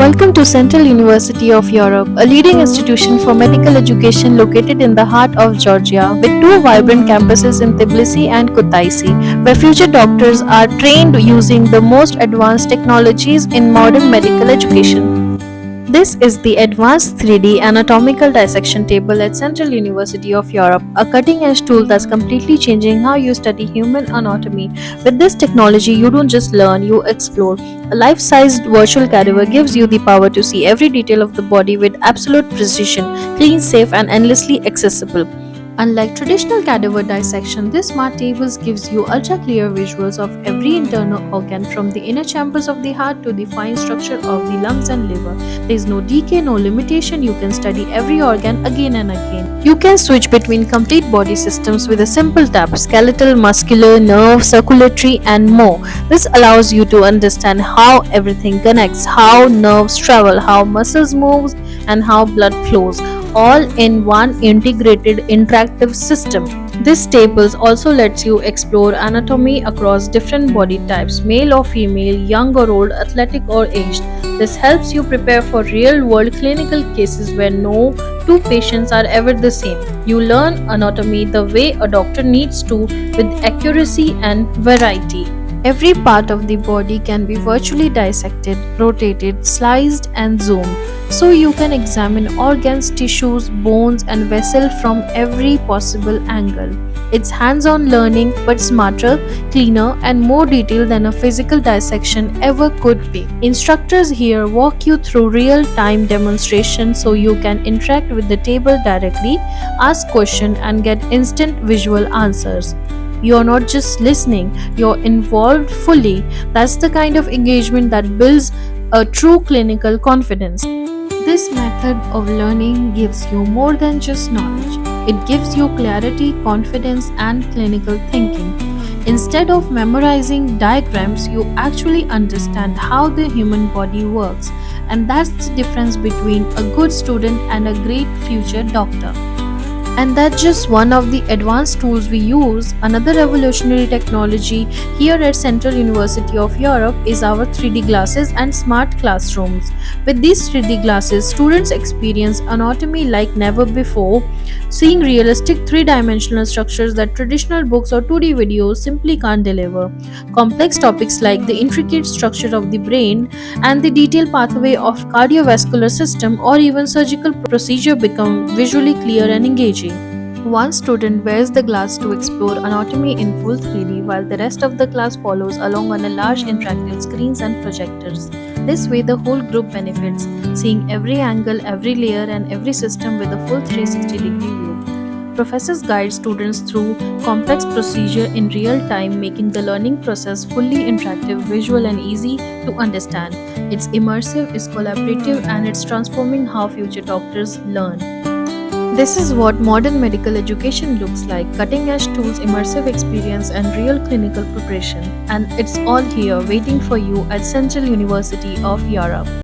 Welcome to Central University of Europe, a leading institution for medical education located in the heart of Georgia, with two vibrant campuses in Tbilisi and Kutaisi, where future doctors are trained using the most advanced technologies in modern medical education. This is the Advanced 3D Anatomical Dissection Table at Central University of Europe, a cutting-edge tool that's completely changing how you study human anatomy. With this technology, you don't just learn, you explore. A life-sized virtual cadaver gives you the power to see every detail of the body with absolute precision, clean, safe, and endlessly accessible. Unlike traditional cadaver dissection, this smart tables gives you ultra-clear visuals of every internal organ from the inner chambers of the heart to the fine structure of the lungs and liver. There is no decay, no limitation. You can study every organ again and again. You can switch between complete body systems with a simple tap: skeletal, muscular, nerve, circulatory, and more. This allows you to understand how everything connects, how nerves travel, how muscles move, and how blood flows, all in one integrated interactive system. This table also lets you explore anatomy across different body types, male or female, young or old, athletic or aged. This helps you prepare for real-world clinical cases where no two patients are ever the same. You learn anatomy the way a doctor needs to, with accuracy and variety. Every part of the body can be virtually dissected, rotated, sliced, and zoomed, so you can examine organs, tissues, bones, and vessels from every possible angle. It's hands-on learning, but smarter, cleaner, and more detailed than a physical dissection ever could be. Instructors here walk you through real-time demonstrations so you can interact with the table directly, ask questions, and get instant visual answers. You're not just listening, you're involved fully. That's the kind of engagement that builds a true clinical confidence. This method of learning gives you more than just knowledge. It gives you clarity, confidence, and clinical thinking. Instead of memorizing diagrams, you actually understand how the human body works. And that's the difference between a good student and a great future doctor. And that's just one of the advanced tools we use. Another revolutionary technology here at Central University of Europe is our 3D glasses and smart classrooms. With these 3D glasses, students experience anatomy like never before, seeing realistic three-dimensional structures that traditional books or 2D videos simply can't deliver. Complex topics like the intricate structure of the brain and the detailed pathway of cardiovascular system or even surgical procedure become visually clear and engaging. One student wears the glass to explore anatomy in full 3D, while the rest of the class follows along on a large interactive screens and projectors. This way, the whole group benefits, seeing every angle, every layer, and every system with a full 360-degree view. Professors guide students through complex procedure in real time, making the learning process fully interactive, visual, and easy to understand. It's immersive, it's collaborative, and it's transforming how future doctors learn. This is what modern medical education looks like: cutting-edge tools, immersive experience, and real clinical preparation. And it's all here waiting for you at Central University of Europe.